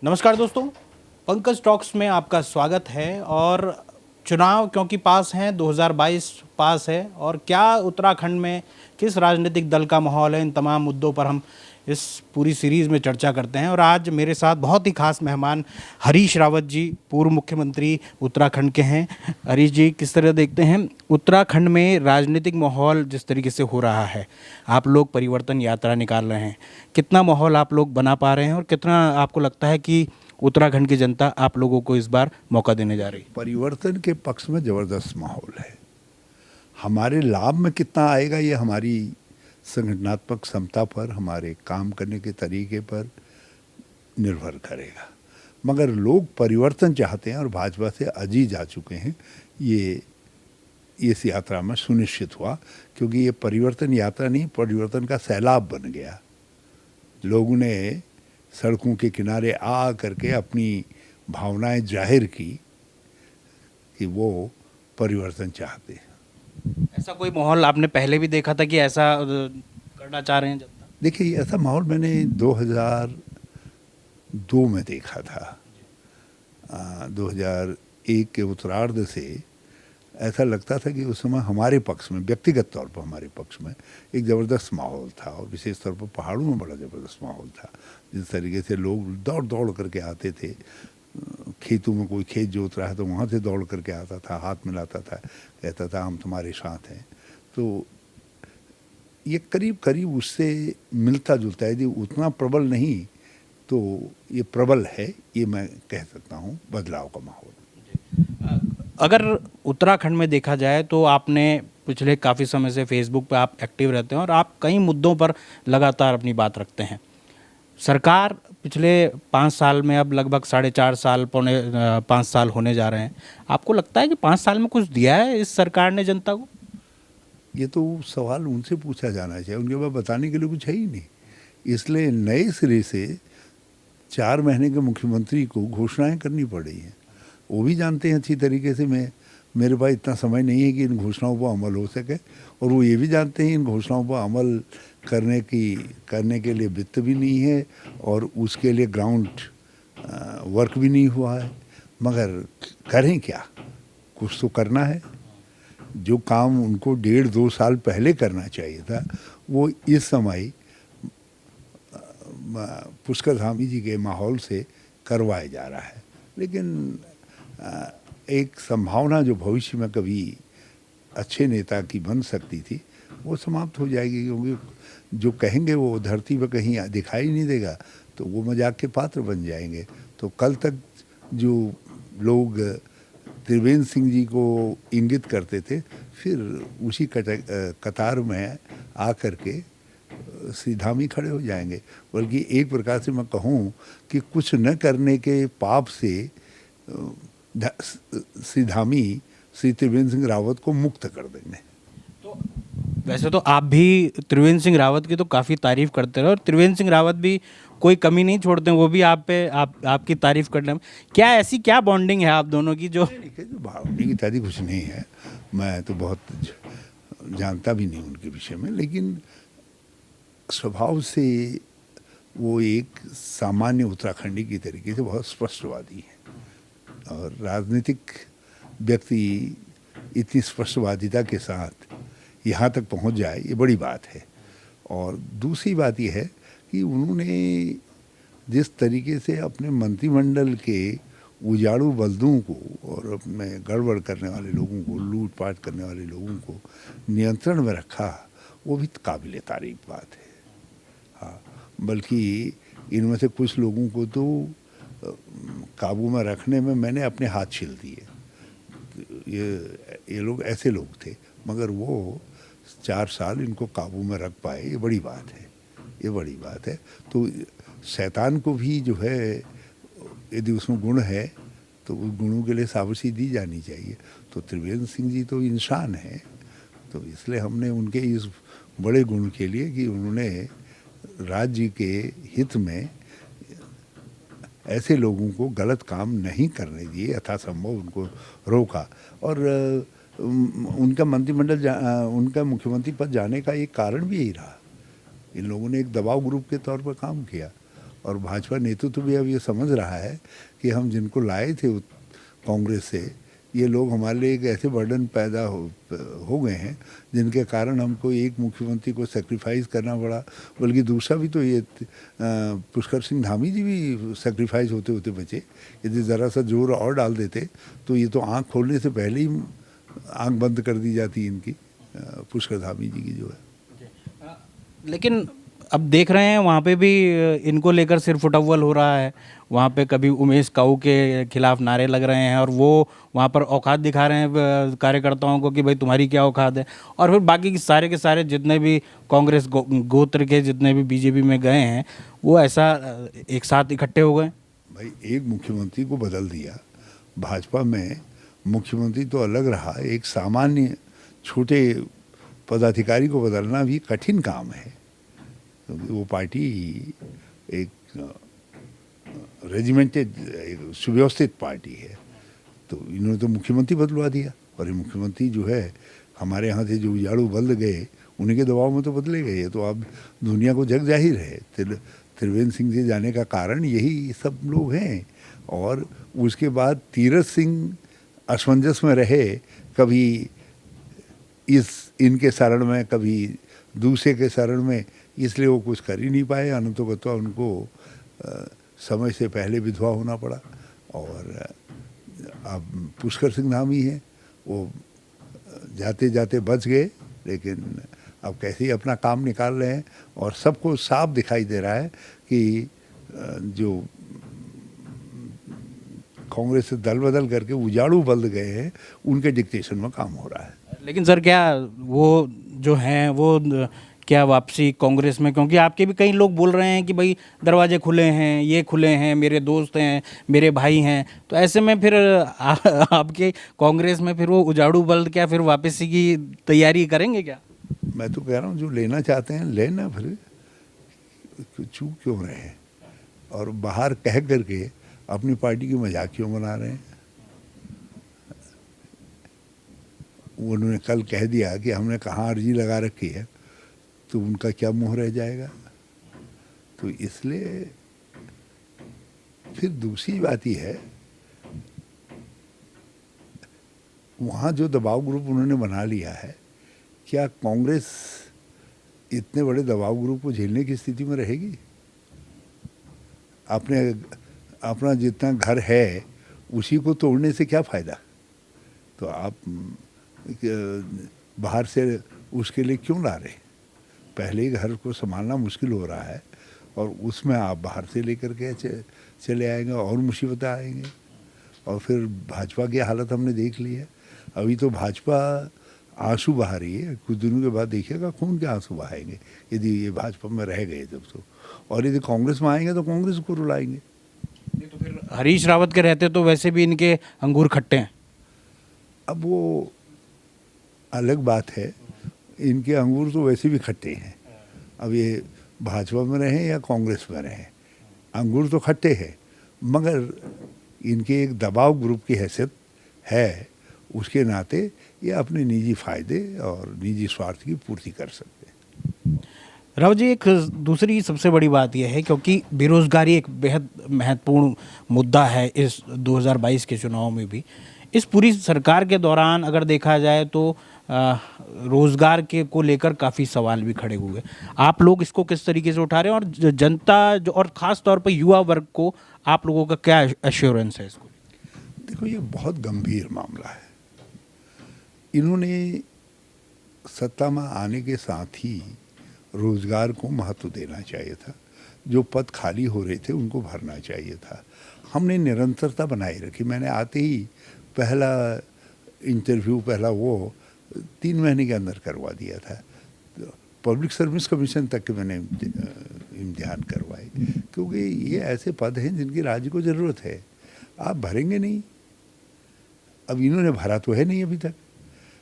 नमस्कार दोस्तों, पंकज टॉक्स में आपका स्वागत है। और चुनाव क्योंकि पास हैं, 2022 पास है, और क्या उत्तराखंड में किस राजनीतिक दल का माहौल है, इन तमाम मुद्दों पर हम इस पूरी सीरीज़ में चर्चा करते हैं। और आज मेरे साथ बहुत ही खास मेहमान हरीश रावत जी, पूर्व मुख्यमंत्री उत्तराखंड के हैं। हरीश जी, किस तरह देखते हैं उत्तराखंड में राजनीतिक माहौल जिस तरीके से हो रहा है? आप लोग परिवर्तन यात्रा निकाल रहे हैं, कितना माहौल आप लोग बना पा रहे हैं और कितना आपको लगता है कि उत्तराखंड की जनता आप लोगों को इस बार मौका देने जा रही है? परिवर्तन के पक्ष में ज़बरदस्त माहौल है। हमारे लाभ में कितना आएगा ये हमारी संगठनात्मक क्षमता पर, हमारे काम करने के तरीके पर निर्भर करेगा। मगर लोग परिवर्तन चाहते हैं और भाजपा से अजी जा चुके हैं। ये इस यात्रा में सुनिश्चित हुआ, क्योंकि ये परिवर्तन यात्रा नहीं, परिवर्तन का सैलाब बन गया। लोगों ने सड़कों के किनारे आ करके अपनी भावनाएं जाहिर की कि वो परिवर्तन चाहते हैं। ऐसा कोई माहौल आपने पहले भी देखा था कि ऐसा करना चाह रहे हैं जनता? देखिए, ऐसा माहौल मैंने 2002 में देखा था। 2001 के उत्तरार्ध से ऐसा लगता था कि उस समय हमारे पक्ष में, व्यक्तिगत तौर पर हमारे पक्ष में एक ज़बरदस्त माहौल था, और विशेष तौर पर पहाड़ों में बड़ा ज़बरदस्त माहौल था। जिस तरीके से लोग दौड़ दौड़ करके आते थे, खेतों में कोई खेत जोत रहा है तो वहाँ से दौड़ करके आता था, हाथ मिलाता था, कहता था हम तुम्हारे साथ हैं। तो ये करीब करीब उससे मिलता जुलता है, यदि उतना प्रबल नहीं तो ये प्रबल है, ये मैं कह सकता हूँ, बदलाव का माहौल। अगर उत्तराखंड में देखा जाए तो आपने पिछले काफ़ी समय से फेसबुक पे आप एक्टिव रहते हैं और आप कई मुद्दों पर लगातार अपनी बात रखते हैं। सरकार पिछले 5 साल में अब लगभग 4.5 साल, पौने 5 साल होने जा रहे हैं। आपको लगता है कि 5 साल में कुछ दिया है इस सरकार ने जनता को? ये तो सवाल उनसे पूछा जाना चाहिए, उनके पास बताने के लिए कुछ है ही नहीं। इसलिए नए सिरे से 4 महीने के मुख्यमंत्री को घोषणाएं करनी पड़ रही हैं। वो भी जानते हैं अच्छी तरीके से मेरे पास इतना समय नहीं है कि इन घोषणाओं पर अमल हो सके, और वो ये भी जानते हैं इन घोषणाओं पर अमल करने के लिए वित्त भी नहीं है और उसके लिए ग्राउंड वर्क भी नहीं हुआ है। मगर करें क्या, कुछ तो करना है। जो काम उनको 1.5-2 साल पहले करना चाहिए था, वो इस समय पुष्कर धामी जी के माहौल से करवाया जा रहा है। लेकिन एक संभावना जो भविष्य में कभी अच्छे नेता की बन सकती थी, वो समाप्त हो जाएगी, क्योंकि जो कहेंगे वो धरती पर कहीं दिखाई नहीं देगा, तो वो मजाक के पात्र बन जाएंगे। तो कल तक जो लोग त्रिवेंद्र सिंह जी को इंगित करते थे, फिर उसी कतार में आकर के श्री धामी खड़े हो जाएंगे। बल्कि एक प्रकार से मैं कहूँ कि कुछ न करने के पाप से श्री धामी श्री त्रिवेंद्र सिंह रावत को मुक्त कर देंगे। तो वैसे तो आप भी त्रिवेंद्र सिंह रावत की तो काफ़ी तारीफ करते रहे, और त्रिवेंद्र सिंह रावत भी कोई कमी नहीं छोड़ते हैं, वो भी आपकी तारीफ करने में। ऐसी क्या बॉन्डिंग है आप दोनों की जो? बॉन्डिंग इत्यादि कुछ नहीं है, मैं तो बहुत जानता भी नहीं उनके विषय में, लेकिन स्वभाव से वो एक सामान्य उत्तराखंडी की तरीके से बहुत स्पष्टवादी है, और राजनीतिक व्यक्ति इतनी स्पष्टवादिता के साथ यहाँ तक पहुँच जाए, ये बड़ी बात है। और दूसरी बात ये है कि उन्होंने जिस तरीके से अपने मंत्रिमंडल के उजाड़ू बलदों को और अपने गड़बड़ करने वाले लोगों को, लूटपाट करने वाले लोगों को नियंत्रण में रखा, वो भी काबिल तारीफ बात है। हाँ, बल्कि इनमें से कुछ लोगों को तो काबू में रखने में मैंने अपने हाथ छील दिए। ये लोग ऐसे लोग थे, मगर वो 4 साल इनको काबू में रख पाए, ये बड़ी बात है, ये बड़ी बात है। तो शैतान को भी जो है, यदि उसमें गुण है तो उस गुणों के लिए शाबाशी दी जानी चाहिए। तो त्रिवेंद्र सिंह जी तो इंसान हैं, तो इसलिए हमने उनके इस बड़े गुण के लिए कि उन्होंने राज्य के हित में ऐसे लोगों को गलत काम नहीं करने दिए, यथासंभव उनको रोका। और उनका मंत्रिमंडल उनका मुख्यमंत्री पद जाने का एक कारण भी यही रहा। इन लोगों ने एक दबाव ग्रुप के तौर पर काम किया, और भाजपा नेतृत्व भी अब ये समझ रहा है कि हम जिनको लाए थे कांग्रेस से, ये लोग हमारे लिए एक ऐसे बर्डन पैदा हो गए हैं जिनके कारण हमको एक मुख्यमंत्री को सेक्रीफाइस करना पड़ा। बल्कि दूसरा भी तो ये पुष्कर सिंह धामी जी भी सेक्रीफाइस होते होते बचे। यदि ज़रा सा जोर और डाल देते तो ये तो आँख खोलने से पहले ही आँख बंद कर दी जाती इनकी, पुष्कर धामी जी की जो है। लेकिन अब देख रहे हैं वहाँ पे भी इनको लेकर सिर फुटअव्वल हो रहा है। वहाँ पे कभी उमेश काऊ के खिलाफ नारे लग रहे हैं और वो वहाँ पर औकात दिखा रहे हैं कार्यकर्ताओं को कि भाई तुम्हारी क्या औकात है। और फिर बाकी के सारे जितने भी कांग्रेस गोत्र के जितने भी बीजेपी में गए हैं वो ऐसा एक साथ इकट्ठे हो गए। भाई एक मुख्यमंत्री को बदल दिया, भाजपा में मुख्यमंत्री तो अलग रहा, एक सामान्य छोटे पदाधिकारी को बदलना भी कठिन काम है, क्योंकि वो पार्टी एक रेजिमेंटेड, एक सुव्यवस्थित पार्टी है। तो इन्होंने तो मुख्यमंत्री बदलवा दिया, और ये मुख्यमंत्री जो है हमारे यहाँ से जो उजाड़ू बदल गए उन्हीं के दबाव में तो बदले गए। ये तो अब दुनिया को जग जाहिर है। त्रिवेंद्र सिंह जी जाने का कारण यही सब लोग हैं। और उसके बाद तीरथ सिंह असमंजस में रहे, कभी इनके शरण में कभी दूसरे के शरण में, इसलिए वो कुछ कर ही नहीं पाए। अनंतोगत्वा उनको समय से पहले विधवा होना पड़ा। और अब पुष्कर सिंह धामी है, वो जाते जाते बच गए, लेकिन अब कैसे ही अपना काम निकाल रहे हैं। और सबको साफ दिखाई दे रहा है कि जो कांग्रेस से दल बदल करके उजाड़ू बदल गए हैं, उनके डिक्टेशन में काम हो रहा है। लेकिन सर क्या वो जो हैं वो क्या वापसी कांग्रेस में, क्योंकि आपके भी कई लोग बोल रहे हैं कि भाई दरवाजे खुले हैं, ये खुले हैं, मेरे दोस्त हैं, मेरे भाई हैं, तो ऐसे में फिर आपके कांग्रेस में फिर वो उजाड़ू बल्द क्या फिर वापसी की तैयारी करेंगे क्या? मैं तो कह रहा हूँ जो लेना चाहते हैं लेना, फिर चूक क्यों रहे हैं? और बाहर कह करके अपनी पार्टी की मजाक क्यों बना रहे हैं? उन्होंने कल कह दिया कि हमने कहाँ अर्जी लगा रखी है, तो उनका क्या मुँह रह जाएगा? तो इसलिए फिर दूसरी बात ही है, वहाँ जो दबाव ग्रुप उन्होंने बना लिया है, क्या कांग्रेस इतने बड़े दबाव ग्रुप को झेलने की स्थिति में रहेगी? अपना जितना घर है उसी को तोड़ने से क्या फ़ायदा? तो आप बाहर से उसके लिए क्यों ला रहे? पहले ही घर को संभालना मुश्किल हो रहा है, और उसमें आप बाहर से लेकर के चले आएंगे और मुसीबतें आएंगे। और फिर भाजपा की हालत हमने देख ली है। अभी तो भाजपा आंसू बहा रही है, कुछ दिनों के बाद देखिएगा खून के आंसू बहाएंगे यदि ये भाजपा में रह गए जब तो। और यदि कांग्रेस में आएंगे तो कांग्रेस को रुलाएंगे। नहीं तो फिर हरीश रावत के रहते तो वैसे भी इनके अंगूर खट्टे हैं। अब वो अलग बात है, इनके अंगूर तो वैसे भी खट्टे हैं। अब ये भाजपा में रहें या कांग्रेस में रहें, अंगूर तो खट्टे हैं, मगर इनके एक दबाव ग्रुप की हैसियत है, उसके नाते ये अपने निजी फायदे और निजी स्वार्थ की पूर्ति कर सकते हैं। राव जी, एक दूसरी सबसे बड़ी बात यह है, क्योंकि बेरोजगारी एक बेहद महत्वपूर्ण मुद्दा है इस 2022 के चुनाव में भी। इस पूरी सरकार के दौरान अगर देखा जाए तो रोजगार के को लेकर काफ़ी सवाल भी खड़े हुए। आप लोग इसको किस तरीके से उठा रहे हैं, और जनता जो और ख़ास तौर पर युवा वर्ग को आप लोगों का क्या एश्योरेंस है इसको? देखो, ये बहुत गंभीर मामला है। इन्होंने सत्ता में आने के साथ ही रोज़गार को महत्व देना चाहिए था। जो पद खाली हो रहे थे उनको भरना चाहिए था। हमने निरंतरता बनाए रखी। मैंने आते ही पहला इंटरव्यू, पहला वो 3 महीने के अंदर करवा दिया था। तो पब्लिक सर्विस कमीशन तक के मैंने इम्तिहान करवाए, क्योंकि ये ऐसे पद हैं जिनकी राज्य को ज़रूरत है। आप भरेंगे नहीं। अब इन्होंने भरा तो है नहीं अभी तक।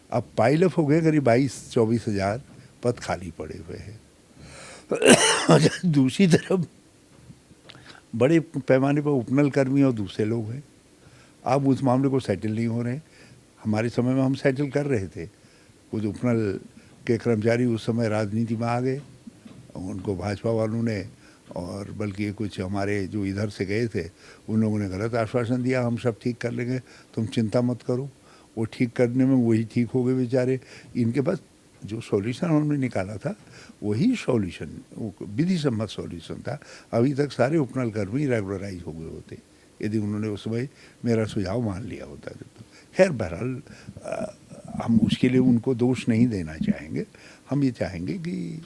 अब पाइलअप हो गए, करीब 22-24 हज़ार पद खाली पड़े हुए हैं। दूसरी तरफ बड़े पैमाने पर उपनल कर्मी और दूसरे लोग हैं। अब उस मामले को सेटल नहीं हो रहे। हमारे समय में हम सेटल कर रहे थे। कुछ उपनल के कर्मचारी उस समय राजनीति में आ गए, उनको भाजपा वालों ने और बल्कि कुछ हमारे जो इधर से गए थे उन लोगों ने गलत आश्वासन दिया, हम सब ठीक कर लेंगे, तुम चिंता मत करो। वो ठीक करने में वही ठीक हो गए बेचारे। इनके पास जो सॉल्यूशन उन्होंने निकाला था वही सॉल्यूशन, वो विधि सम्मत सॉल्यूशन था। अभी तक सारे उपनल कर्मी रेगुलराइज हो गए होते यदि उन्होंने उस समय मेरा सुझाव मान लिया होता। तो खैर बहरहाल हम उसके लिए उनको दोष नहीं देना चाहेंगे। हम ये चाहेंगे कि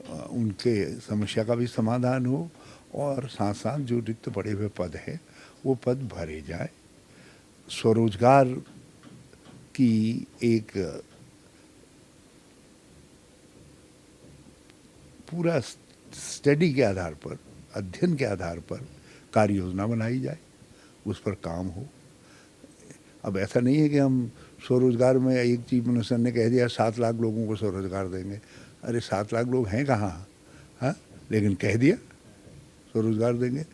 उनके समस्या का भी समाधान हो और साथ साथ जो रिक्त पड़े हुए पद हैं वो पद भरे जाए। स्वरोजगार की एक पूरा स्टडी के आधार पर, अध्ययन के आधार पर कार्य योजना बनाई जाए, उस पर काम हो। अब ऐसा नहीं है कि हम स्वरोजगार में एक चीफ मिनिस्टर ने कह दिया 7 लाख लोगों को स्वरोजगार देंगे। अरे 7 लाख लोग हैं कहाँ, हाँ, लेकिन कह दिया स्वरोजगार देंगे।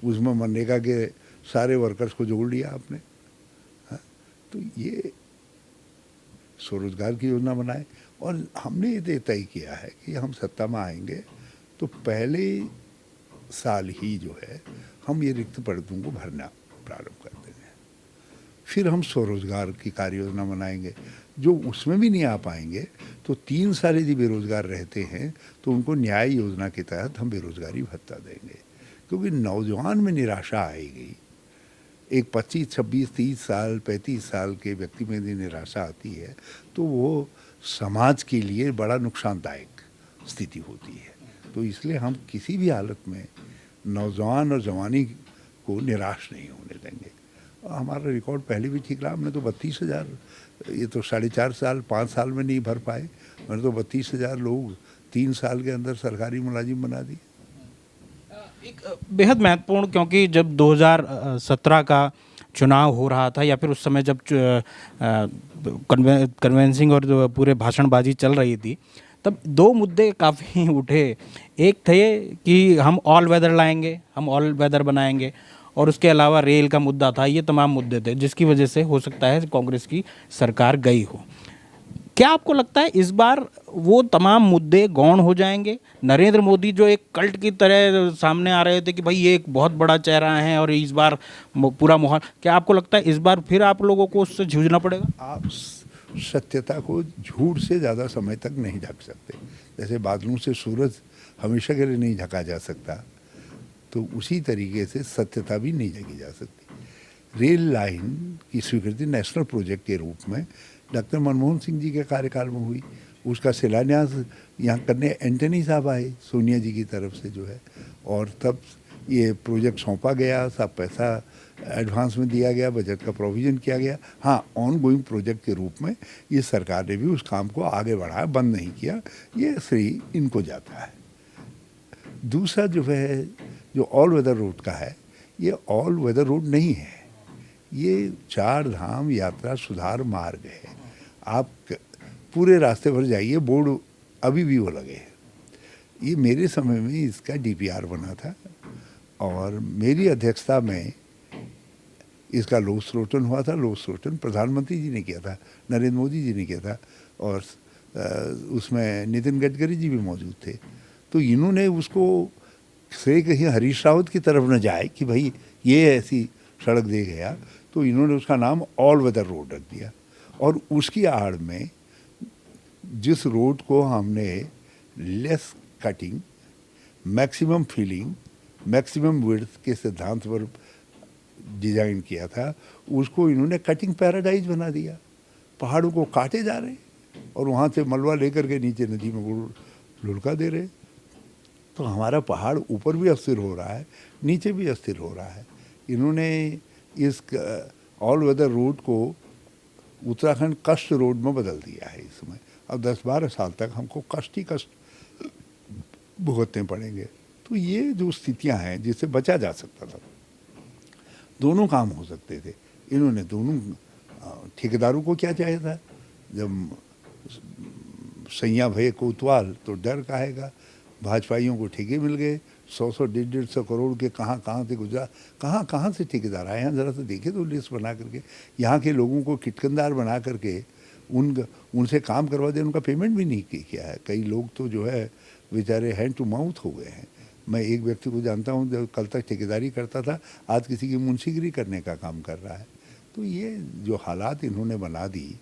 उसमें मनरेगा के सारे वर्कर्स को जोड़ लिया आपने, हाँ। तो ये स्वरोजगार की योजना बनाए। और हमने ये तय किया है कि हम सत्ता में आएंगे तो पहले साल ही जो है हम ये रिक्त पदों को भरना प्रारंभ कर देंगे। फिर हम स्वरोजगार की कार्य योजना बनाएंगे। जो उसमें भी नहीं आ पाएंगे तो 3 साल यदि बेरोजगार रहते हैं तो उनको न्याय योजना के तहत हम बेरोजगारी भत्ता देंगे। क्योंकि नौजवान में निराशा आएगी। एक 25, 26, 30 साल, 35 साल के व्यक्ति में यदि निराशा आती है तो वो समाज के लिए बड़ा नुकसानदायक स्थिति होती है। तो इसलिए हम किसी भी हालत में नौजवान और जवानी को निराश नहीं होने देंगे। और हमारा रिकॉर्ड पहले भी ठीक रहा। हमने तो 32,000, ये तो 4.5 साल 5 साल में नहीं भर पाए, मैंने तो 32,000 लोग 3 साल के अंदर सरकारी मुलाजिम बना दिए। एक बेहद महत्वपूर्ण, क्योंकि जब 2017 का चुनाव हो रहा था या फिर उस समय जब कन्वेंसिंग और जो पूरे भाषणबाजी चल रही थी, तब 2 मुद्दे काफ़ी उठे। एक थे कि हम ऑल वेदर लाएंगे, हम ऑल वेदर बनाएंगे, और उसके अलावा रेल का मुद्दा था। ये तमाम मुद्दे थे जिसकी वजह से हो सकता है कांग्रेस की सरकार गई हो। क्या आपको लगता है इस बार वो तमाम मुद्दे गौण हो जाएंगे? नरेंद्र मोदी जो एक कल्ट की तरह सामने आ रहे थे कि भाई ये एक बहुत बड़ा चेहरा है और इस बार पूरा माहौल, क्या आपको लगता है इस बार फिर आप लोगों को उससे जूझना पड़ेगा? आप सत्यता को झूठ से ज़्यादा समय तक नहीं ढक सकते। जैसे बादलों से सूरज हमेशा के लिए नहीं ढका जा सकता, तो उसी तरीके से सत्यता भी नहीं ढकी जा सकती। रेल लाइन की स्वीकृति नेशनल प्रोजेक्ट के रूप में डॉक्टर मनमोहन सिंह जी के कार्यकाल में हुई। उसका शिलान्यास यहाँ करने एंटनी साहब आए सोनिया जी की तरफ से जो है, और तब ये प्रोजेक्ट सौंपा गया, सब पैसा एडवांस में दिया गया, बजट का प्रोविज़न किया गया। हाँ, ऑन गोइंग प्रोजेक्ट के रूप में ये सरकार ने भी उस काम को आगे बढ़ाया, बंद नहीं किया। ये श्रेय इनको जाता है। दूसरा जो है, जो ऑल वेदर रोड का है, ये ऑल वेदर रोड नहीं है, ये 4 धाम यात्रा सुधार मार्ग है। आप पूरे रास्ते पर जाइए, बोर्ड अभी भी वो लगे हैं। ये मेरे समय में इसका डीपीआर बना था और मेरी अध्यक्षता में इसका लोकस्रोटन हुआ था। लोकस्रोटन प्रधानमंत्री जी ने किया था, नरेंद्र मोदी जी ने किया था, और उसमें नितिन गडकरी जी भी मौजूद थे। तो इन्होंने उसको श्रेय कहीं हरीश रावत की तरफ न जाए कि भाई ये ऐसी सड़क दे गया, तो इन्होंने उसका नाम ऑल वेदर रोड रख दिया। और उसकी आड़ में जिस रोड को हमने less cutting, maximum filling, maximum width के सिद्धांत पर डिजाइन किया था, उसको इन्होंने कटिंग पैराडाइज बना दिया। पहाड़ों को काटे जा रहे और वहाँ से मलबा लेकर के नीचे नदी में लुढ़का दे रहे। तो हमारा पहाड़ ऊपर भी अस्थिर हो रहा है, नीचे भी अस्थिर हो रहा है। इन्होंने इस ऑल वेदर रोड को उत्तराखंड कष्ट रोड में बदल दिया है इस समय। अब 10-12 साल तक हमको कष्ट ही कष्ट भुगतने पड़ेंगे। तो ये जो स्थितियां हैं जिससे बचा जा सकता था, दोनों काम हो सकते थे। इन्होंने दोनों, ठेकेदारों को क्या चाहिए था, जब सैया भये कोतवाल तो डर काहेगा। भाजपाइयों को ठेके मिल गए, 100-100, 150-150 करोड़ के कहाँ से गुजरा, कहाँ से ठेकेदार आए हैं, ज़रा से देखे तो लिस्ट बना करके। यहाँ के लोगों को किटकंदार बना करके उनसे काम करवा दे, उनका पेमेंट भी नहीं किया है। कई लोग तो जो है बेचारे हैंड टू माउथ हो गए हैं। मैं एक व्यक्ति को जानता हूँ जो कल तक ठेकेदारी करता था, आज किसी की मुंशीगिरी करने का काम कर रहा है। तो ये जो हालात इन्होंने बना दी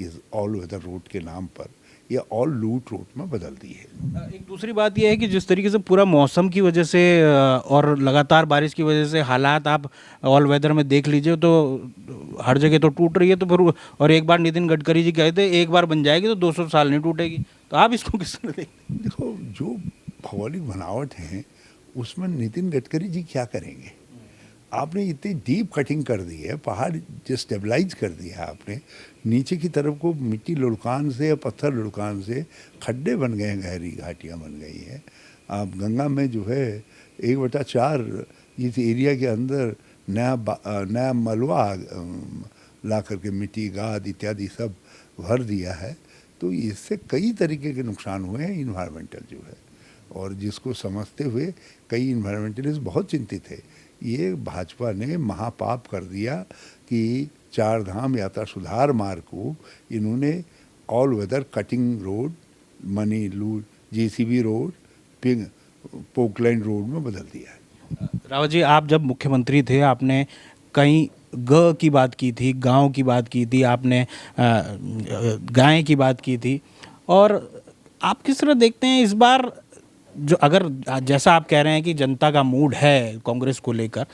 इस ऑल वेदर रोड के नाम पर, ये ऑल लूट रोड में बदल दी है। एक दूसरी बात यह है कि जिस तरीके से पूरा मौसम की वजह से और लगातार बारिश की वजह से हालात आप ऑल वेदर में देख लीजिए तो हर जगह तो टूट रही है, तो फिर और एक बार नितिन गडकरी जी कहते हैं एक बार बन जाएगी तो 200 साल नहीं टूटेगी, तो आप इसको किस तरह देखते हैं? देखो, जो भौगोलिक बनावट है उसमें नितिन गडकरी जी क्या करेंगे? आपने इतनी डीप कटिंग कर दी है, पहाड़ जो स्टेबलाइज कर दिया है आपने, नीचे की तरफ को मिट्टी लुढ़कान से या पत्थर लुढ़कान से खड्डे बन गए हैं, गहरी घाटियाँ बन गई हैं। आप गंगा में जो है 1/4 इस एरिया के अंदर नया मलबा ला करके मिट्टी गाद इत्यादि सब भर दिया है। तो इससे कई तरीके के नुकसान हुए हैं इन्वायरमेंटल जो है, और जिसको समझते हुए कई इन्वायरमेंटलिस्ट बहुत चिंतित है। ये भाजपा ने महापाप कर दिया कि 4 धाम यात्रा सुधार मार्ग को इन्होंने all weather cutting road, money लूट, जेसीबी रोड, पोकलैंड रोड में बदल दिया है। रावत जी, आप जब मुख्यमंत्री थे आपने कई ग की बात की थी, गांव की बात की थी, आपने गाय की बात की थी, और आप किस तरह देखते हैं इस बार जो, अगर जैसा आप कह रहे हैं कि जनता का मूड है कांग्रेस को लेकर,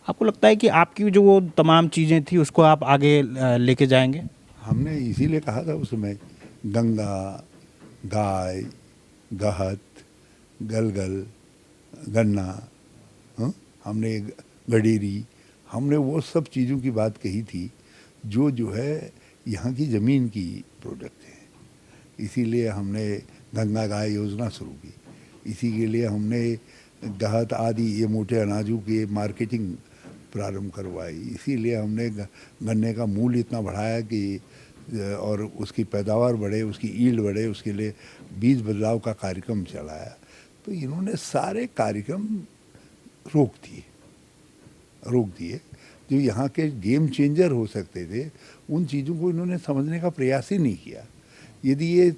आपको लगता है कि आपकी जो वो तमाम चीज़ें थी उसको आप आगे लेके जाएंगे? हमने इसीलिए कहा था उस समय गंगा, गाय, गहत, गलगल, गन्ना, हमने गडेरी, हमने वो सब चीज़ों की बात कही थी जो है यहाँ की ज़मीन की प्रोडक्ट है। इसीलिए हमने गंगा गाय योजना शुरू की, इसी के लिए हमने गहत आदि ये मोटे अनाजों की मार्केटिंग प्रारंभ करवाई, इसीलिए हमने गन्ने का मूल्य इतना बढ़ाया कि और उसकी पैदावार बढ़े, उसकी ईल्ड बढ़े, उसके लिए बीज बदलाव का कार्यक्रम चलाया। तो इन्होंने सारे कार्यक्रम रोक दिए जो यहाँ के गेम चेंजर हो सकते थे, उन चीज़ों को इन्होंने समझने का प्रयास ही नहीं किया। यदि ये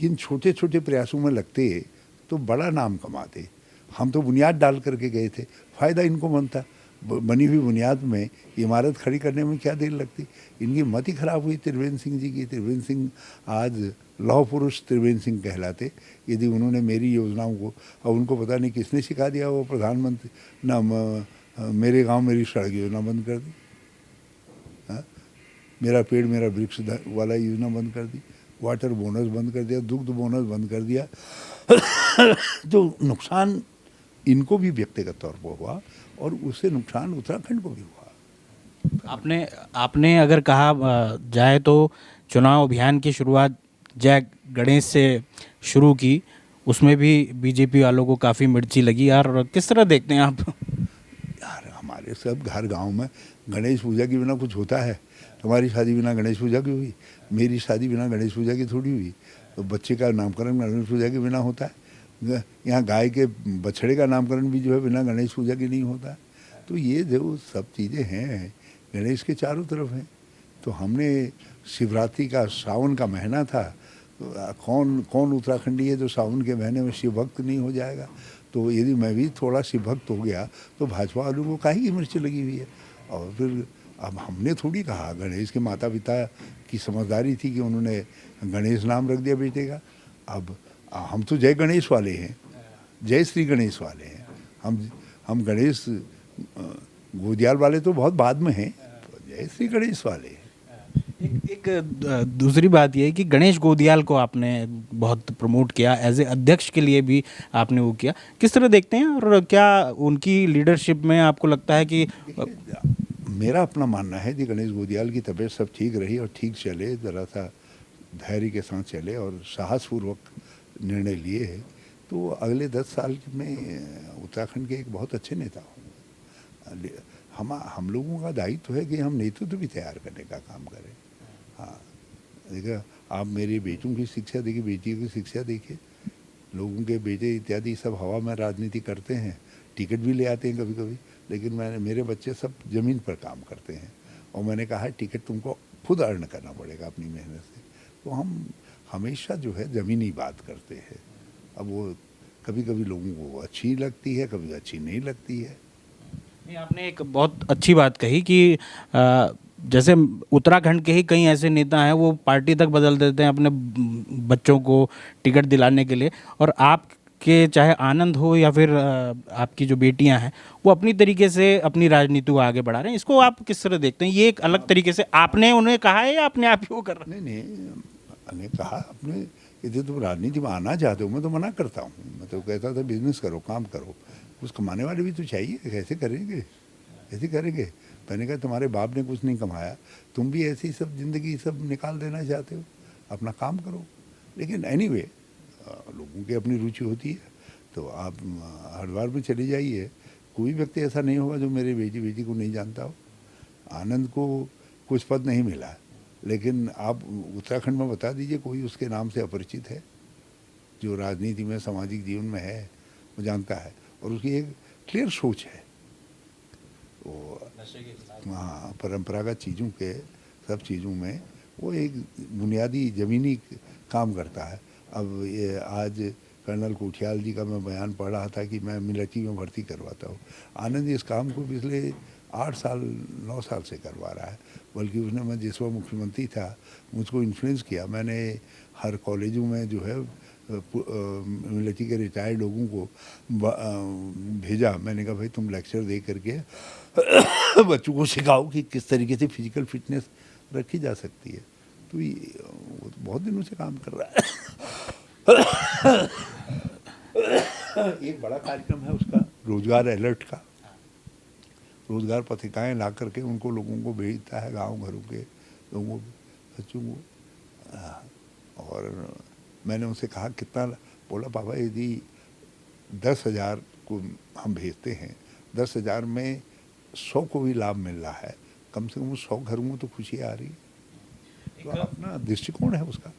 इन छोटे छोटे प्रयासों में लगते तो बड़ा नाम कमाते। हम तो बुनियाद डाल करके गए थे, फ़ायदा इनको बनता। बनी हुई बुनियाद में इमारत खड़ी करने में क्या देर लगती। इनकी मत ही खराब हुई त्रिवेंद्र सिंह जी की। त्रिवेंद्र सिंह आज लौह पुरुष त्रिवेंद्र सिंह कहलाते यदि उन्होंने मेरी योजनाओं को, अब उनको पता नहीं किसने सिखा दिया, वो प्रधानमंत्री ना मेरे गांव मेरी सड़क योजना बंद कर दी, मेरा पेड़ मेरा वृक्ष वाला योजना बंद कर दी, वाटर बोनस बंद कर दिया, दुग्ध बोनस बंद कर दिया। जो नुकसान इनको भी व्यक्तिगत तौर पर हुआ और उससे नुकसान उत्तराखंड को भी हुआ। आपने अगर कहा जाए तो चुनाव अभियान की शुरुआत जय गणेश से शुरू की, उसमें भी बीजेपी वालों को काफ़ी मिर्ची लगी यार, किस तरह देखते हैं आप? यार हमारे सब घर गांव में गणेश पूजा के बिना कुछ होता है? तुम्हारी शादी बिना गणेश पूजा की हुई, मेरी शादी बिना गणेश पूजा की थोड़ी हुई। तो बच्चे का नामकरण गणेश पूजा के बिना होता है? यहाँ गाय के बछड़े का नामकरण भी जो है बिना गणेश पूजा के नहीं होता है। तो ये जो सब चीज़ें हैं गणेश के चारों तरफ हैं। तो हमने शिवरात्रि का सावन का महीना था, कौन उत्तराखंडी है जो सावन के महीने में शिव भक्त नहीं हो जाएगा? तो यदि मैं भी थोड़ा शिव भक्त हो गया तो भाजपा वालों को काहे की मिर्च लगी हुई है? और फिर अब हमने थोड़ी कहा, गणेश के माता पिता की समझदारी थी कि उन्होंने गणेश नाम रख दिया बेटे का। अब हम तो जय गणेश वाले हैं, जय श्री गणेश वाले हैं। हम गणेश गोदियाल वाले तो बहुत बाद में हैं, जय श्री गणेश वाले हैं। एक दूसरी बात यह है कि गणेश गोदियाल को आपने बहुत प्रमोट किया, एज ए अध्यक्ष के लिए भी आपने वो किया, किस तरह देखते हैं? और क्या उनकी लीडरशिप में आपको लगता है कि मेरा अपना मानना है कि गणेश गोदियाल की तबीयत सब ठीक रही और ठीक चले, ज़रा सा धैर्य के साथ चले और साहसपूर्वक निर्णय लिए है तो अगले 10 साल में उत्तराखंड के एक बहुत अच्छे नेता होंगे। हम लोगों का दायित्व है कि हम नेतृत्व भी तैयार करने का काम करें। हाँ, देखिए आप मेरे बेटों की शिक्षा देखिए, बेटियों की शिक्षा देखिए, लोगों के बेटे इत्यादि सब हवा में राजनीति करते हैं, टिकट भी ले आते हैं कभी कभी, लेकिन मेरे बच्चे सब ज़मीन पर काम करते हैं और मैंने कहा टिकट तुमको खुद अर्न करना पड़ेगा अपनी मेहनत से। तो हम हमेशा जो है ज़मीनी बात करते हैं। अब वो कभी कभी लोगों को अच्छी लगती है, कभी अच्छी नहीं लगती है। नहीं, आपने एक बहुत अच्छी बात कही कि जैसे उत्तराखंड के ही कई ऐसे नेता हैं वो पार्टी तक बदल देते हैं अपने बच्चों को टिकट दिलाने के लिए, और आपके चाहे आनंद हो या फिर आपकी जो बेटियां हैं वो अपनी तरीके से अपनी राजनीति को आगे बढ़ा रहे हैं। इसको आप किस तरह देखते हैं? ये एक अलग तरीके से आपने उन्हें कहा है या अपने आप ही वो कर रहे हैं? नहीं, मैंने कहा अपने, यदि तुम राजनीति में आना चाहते हो मैं तो मना करता हूँ। मैं तो कहता था बिजनेस करो, काम करो, कुछ कमाने वाले भी तो चाहिए, कैसे करेंगे, कैसे करेंगे। मैंने कहा तुम्हारे बाप ने कुछ नहीं कमाया, तुम भी ऐसी सब ज़िंदगी सब निकाल देना चाहते हो, अपना काम करो। लेकिन एनीवे लोगों की अपनी रुचि होती है। तो आप हरिद्वार में चले जाइए, कोई व्यक्ति ऐसा नहीं होगा जो मेरे बेटी को नहीं जानता हो। आनंद को कुछ पद नहीं मिला, लेकिन आप उत्तराखंड में बता दीजिए कोई उसके नाम से अपरिचित है जो राजनीति में, सामाजिक जीवन में है, वो जानता है और उसकी एक क्लियर सोच है। वो हाँ, परंपरागत चीज़ों के सब चीज़ों में वो एक बुनियादी ज़मीनी काम करता है। अब ये आज कर्नल कोठियाल जी का मैं बयान पढ़ रहा था कि मैं मिलिट्री में भर्ती करवाता हूँ। आनंद इस काम को पिछले 8 साल 9 साल से करवा रहा है, बल्कि उसने, मैं जिस वक्त मुख्यमंत्री था मुझको इन्फ्लुएंस किया। मैंने हर कॉलेजों में जो है मिलिट्री के रिटायर्ड लोगों को भेजा। मैंने कहा भाई तुम लेक्चर दे करके बच्चों को सिखाओ कि किस तरीके से फिजिकल फिटनेस रखी जा सकती है। तो ये वो तो बहुत दिनों से काम कर रहा है। एक बड़ा कार्यक्रम है उसका, रोजगार अलर्ट का। रोजगार पत्रिकाएं ला करके उनको लोगों को भेजता है, गांव घरों के लोगों बच्चों को। और मैंने उनसे कहा कितना, बोला पापा यदि 10,000 को हम भेजते हैं, 10,000 में 100 को भी लाभ मिल रहा है, कम से कम 100 घरों में तो खुशी आ रही है। तो अपना दृष्टिकोण है उसका।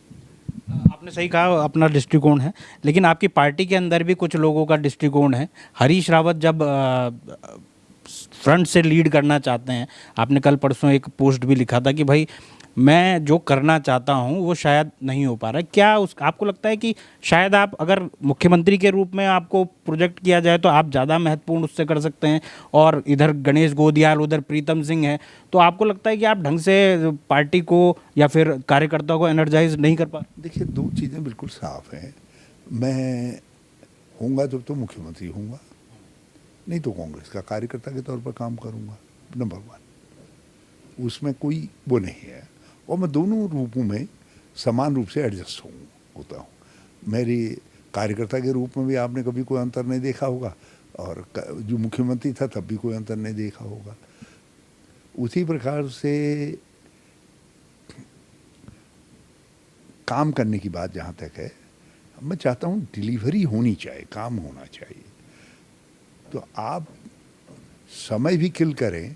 आपने सही कहा, अपना दृष्टिकोण है, लेकिन आपकी पार्टी के अंदर भी कुछ लोगों का दृष्टिकोण है। हरीश रावत जब फ्रंट से लीड करना चाहते हैं, आपने कल परसों एक पोस्ट भी लिखा था कि भाई मैं जो करना चाहता हूं वो शायद नहीं हो पा रहा है। क्या आपको लगता है कि शायद आप अगर मुख्यमंत्री के रूप में आपको प्रोजेक्ट किया जाए तो आप ज़्यादा महत्वपूर्ण उससे कर सकते हैं, और इधर गणेश गोदियाल, उधर प्रीतम सिंह है, तो आपको लगता है कि आप ढंग से पार्टी को या फिर कार्यकर्ताओं को एनर्जाइज नहीं कर पा? देखिए, 2 चीज़ें बिल्कुल साफ हैं। मैं होऊंगा जब तो मुख्यमंत्री होऊंगा, नहीं तो कांग्रेस का कार्यकर्ता के तौर पर काम करूंगा, नंबर 1। उसमें कोई वो नहीं है। और मैं दोनों रूपों में समान रूप से एडजस्ट होता हूँ। मेरी कार्यकर्ता के रूप में भी आपने कभी कोई अंतर नहीं देखा होगा, और जो मुख्यमंत्री था तब भी कोई अंतर नहीं देखा होगा। उसी प्रकार से काम करने की बात जहाँ तक है, मैं चाहता हूँ डिलीवरी होनी चाहिए, काम होना चाहिए। तो आप समय भी किल करें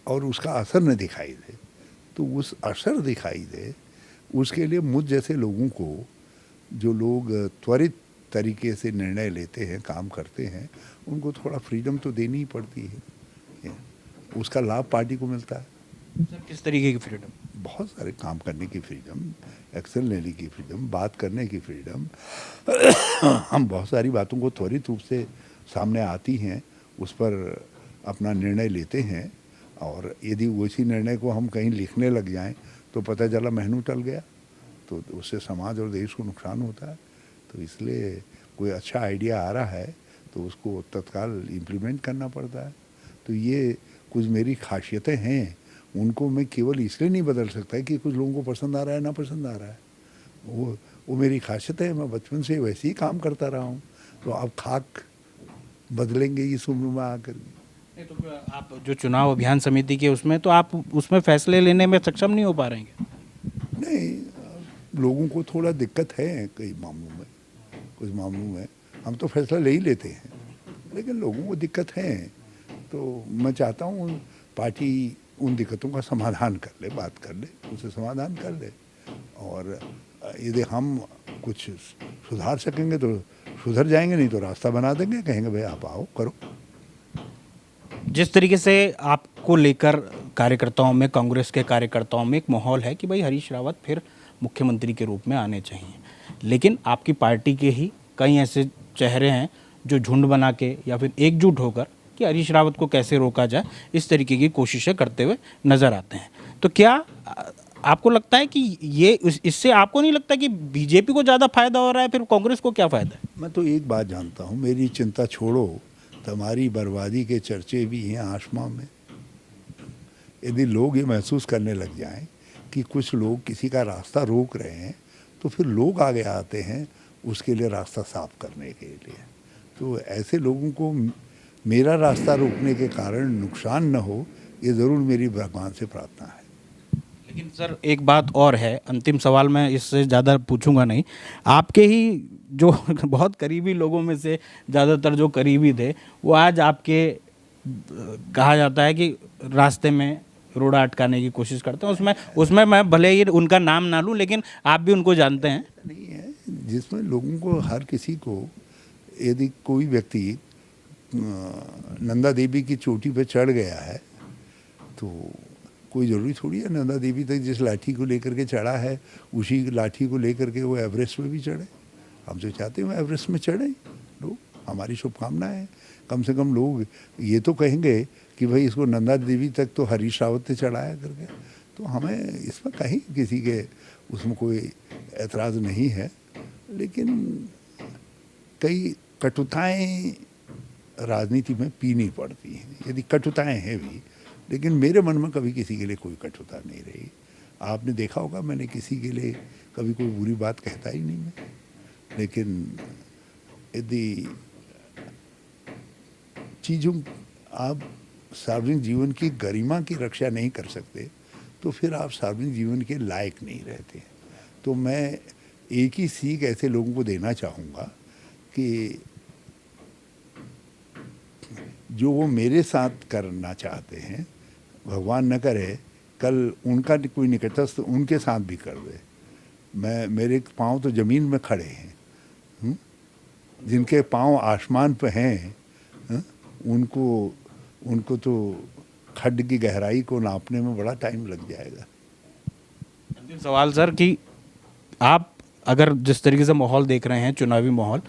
और उसका असर न दिखाई दे, तो उस असर दिखाई दे उसके लिए मुझ जैसे लोगों को, जो लोग त्वरित तरीके से निर्णय लेते हैं, काम करते हैं, उनको थोड़ा फ्रीडम तो देनी ही पड़ती है। उसका लाभ पार्टी को मिलता है। सर, किस तरीके की फ्रीडम? बहुत सारे काम करने की फ्रीडम, एक्शन लेने की फ्रीडम, बात करने की फ्रीडम। हम बहुत सारी बातों को त्वरित रूप से सामने आती हैं, उस पर अपना निर्णय लेते हैं, और यदि उसी निर्णय को हम कहीं लिखने लग जाएं तो पता चला महीनों टल गया, तो उससे समाज और देश को नुकसान होता है। तो इसलिए कोई अच्छा आइडिया आ रहा है तो उसको तत्काल इम्प्लीमेंट करना पड़ता है। तो ये कुछ मेरी खासियतें हैं, उनको मैं केवल इसलिए नहीं बदल सकता कि कुछ लोगों को पसंद आ रहा है ना पसंद आ रहा है। वो मेरी खासियत है, मैं बचपन से वैसे ही काम करता रहा हूँ। तो आप खाक बदलेंगे इस उम्र में आकर? नहीं, तो आप जो चुनाव अभियान समिति के उसमें, तो आप उसमें फैसले लेने में सक्षम नहीं हो पा रहे हैं? नहीं, लोगों को थोड़ा दिक्कत है कई मामलों में, कुछ मामलों में हम तो फैसला ले ही लेते हैं, लेकिन लोगों को दिक्कत है। तो मैं चाहता हूँ पार्टी उन दिक्कतों का समाधान कर ले, बात कर ले, उसे समाधान कर ले, और यदि हम कुछ सुधार सकेंगे तो सुधर जाएंगे, नहीं तो रास्ता बना देंगे, कहेंगे भाई आप आओ करो। जिस तरीके से आपको लेकर कार्यकर्ताओं में, कांग्रेस के कार्यकर्ताओं में एक माहौल है कि भाई हरीश रावत फिर मुख्यमंत्री के रूप में आने चाहिए, लेकिन आपकी पार्टी के ही कई ऐसे चेहरे हैं जो झुंड बना के या फिर एकजुट होकर कि हरीश रावत को कैसे रोका जाए इस तरीके की कोशिशें करते हुए नजर आते हैं। तो क्या आपको लगता है कि ये इससे आपको नहीं लगता कि बीजेपी को ज़्यादा फायदा हो रहा है, फिर कांग्रेस को क्या फायदा है? मैं तो एक बात जानता हूँ, मेरी चिंता छोड़ो, तुम्हारी बर्बादी के चर्चे भी हैं आसमां में। यदि लोग ये महसूस करने लग जाएं कि कुछ लोग किसी का रास्ता रोक रहे हैं, तो फिर लोग आगे आते हैं उसके लिए रास्ता साफ करने के लिए। तो ऐसे लोगों को मेरा रास्ता रोकने के कारण नुकसान न हो, ये ज़रूर मेरी भगवान से प्रार्थना है। लेकिन सर एक बात और है, अंतिम सवाल मैं इससे ज़्यादा पूछूंगा नहीं। आपके ही जो बहुत करीबी लोगों में से ज़्यादातर जो करीबी थे वो आज आपके कहा जाता है कि रास्ते में रोड़ा अटकाने की कोशिश करते हैं। उसमें मैं भले ही उनका नाम ना लूं, लेकिन आप भी उनको जानते हैं। नहीं है, जिसमें लोगों को, हर किसी को, यदि कोई व्यक्ति नंदा देवी की चोटी पे चढ़ गया है तो कोई ज़रूरी थोड़ी है नंदा देवी तक जिस लाठी को लेकर के चढ़ा है उसी लाठी को लेकर के वो एवरेस्ट में भी चढ़े। हम तो चाहते हैं वो एवरेस्ट में चढ़े लोग, हमारी शुभकामनाएं हैं। कम से कम लोग ये तो कहेंगे कि भाई इसको नंदा देवी तक तो हरीश रावत ने चढ़ाया करके। तो हमें इसमें कहीं किसी के उसमें कोई एतराज़ नहीं है, लेकिन कई कटुताएं राजनीति में पीनी पड़ती हैं। यदि कटुताएं हैं भी, लेकिन मेरे मन में कभी किसी के लिए कोई कटुता नहीं रही। आपने देखा होगा मैंने किसी के लिए कभी कोई बुरी बात कहता ही नहीं मैं। लेकिन यदि चीज़ों, आप सार्वजनिक जीवन की गरिमा की रक्षा नहीं कर सकते तो फिर आप सार्वजनिक जीवन के लायक नहीं रहते। तो मैं एक ही सीख ऐसे लोगों को देना चाहूँगा कि जो वो मेरे साथ करना चाहते हैं, भगवान न करे कल उनका कोई निकटस्थ उनके साथ भी कर दे। मेरे पाँव तो ज़मीन में खड़े हैं, जिनके पाँव आसमान पे हैं, उनको तो खड्ड की गहराई को नापने में बड़ा टाइम लग जाएगा। अंतिम सवाल सर कि आप अगर जिस तरीके से माहौल देख रहे हैं, चुनावी माहौल,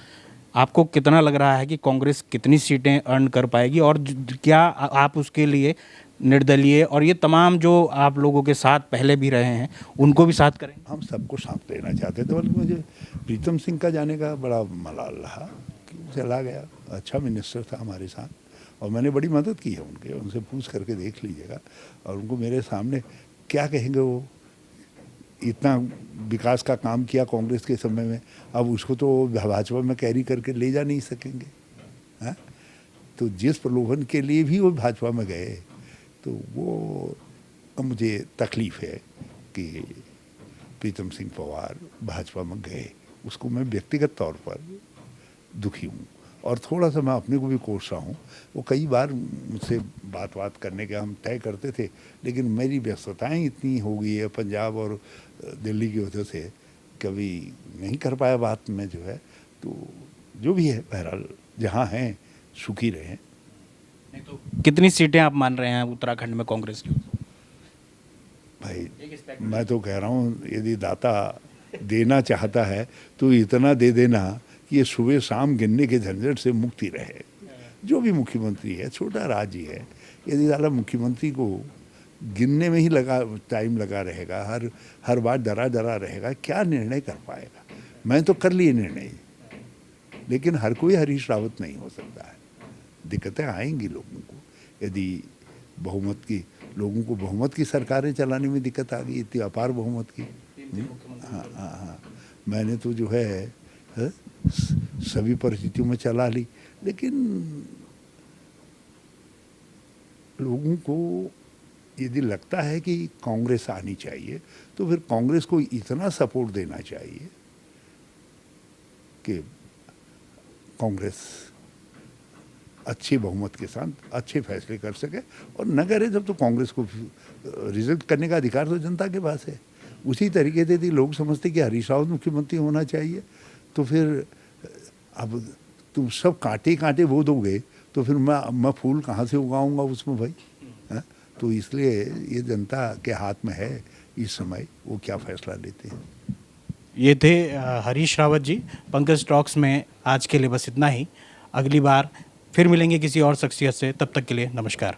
आपको कितना लग रहा है कि कांग्रेस कितनी सीटें अर्न कर पाएगी, और क्या आप उसके लिए निर्दलीय और ये तमाम जो आप लोगों के साथ पहले भी रहे हैं उनको भी साथ करेंगे? हम सबको साथ लेना चाहते थे, बल्कि मुझे प्रीतम सिंह का जाने का बड़ा मलाल रहा कि चला गया। अच्छा मिनिस्टर था हमारे साथ और मैंने बड़ी मदद की है उनसे पूछ करके देख लीजिएगा। और उनको मेरे सामने क्या कहेंगे, वो इतना विकास का काम किया कांग्रेस के समय में, अब उसको तो भाजपा में कैरी करके ले जा नहीं सकेंगे। हाँ, तो जिस प्रलोभन के लिए भी वो भाजपा में गए, तो वो मुझे तकलीफ़ है कि प्रीतम सिंह पंवार भाजपा में गए, उसको मैं व्यक्तिगत तौर पर दुखी हूँ। और थोड़ा सा मैं अपने को भी कोस रहा हूँ। वो कई बार मुझसे बात करने का हम तय करते थे, लेकिन मेरी व्यस्तताएं इतनी हो गई है पंजाब और दिल्ली की वजह से, कभी नहीं कर पाया बात में जो है। तो जो भी है, बहरहाल जहाँ हैं सुखी रहें। नहीं तो कितनी सीटें आप मान रहे हैं उत्तराखंड में कांग्रेस की? भाई मैं तो कह रहा हूँ, यदि दाता देना चाहता है तो इतना दे देना कि ये सुबह शाम गिनने के झंझट से मुक्ति रहे। जो भी मुख्यमंत्री है, छोटा राज्य है, यदि ज़्यादा मुख्यमंत्री को गिनने में ही टाइम लगा रहेगा, हर बार डरा रहेगा, क्या निर्णय कर पाएगा? मैं तो कर लिए निर्णय, लेकिन हर कोई हरीश रावत नहीं हो सकता है। दिक्कतें आएंगी लोगों को। यदि लोगों को बहुमत की सरकारें चलाने में दिक्कत आ गई, इतनी अपार बहुमत की। हाँ, मैंने तो जो है सभी परिस्थितियों में चला ली, लेकिन लोगों को यदि लगता है कि कांग्रेस आनी चाहिए तो फिर कांग्रेस को इतना सपोर्ट देना चाहिए कि कांग्रेस अच्छे बहुमत के साथ अच्छे फैसले कर सके। और न करे जब तो कांग्रेस को रिजेक्ट करने का अधिकार तो जनता के पास है। उसी तरीके से यदि लोग समझते कि हरीश रावत मुख्यमंत्री होना चाहिए, तो फिर अब तुम सब कांटे वो दोगे तो फिर मैं फूल कहाँ से उगाऊंगा उसमें भाई? है? तो इसलिए ये जनता के हाथ में है इस समय, वो क्या फैसला लेते हैं। ये थे हरीश रावत जी। पंकज टॉक्स में आज के लिए बस इतना ही। अगली बार फिर मिलेंगे किसी और शख्सियत से, तब तक के लिए नमस्कार।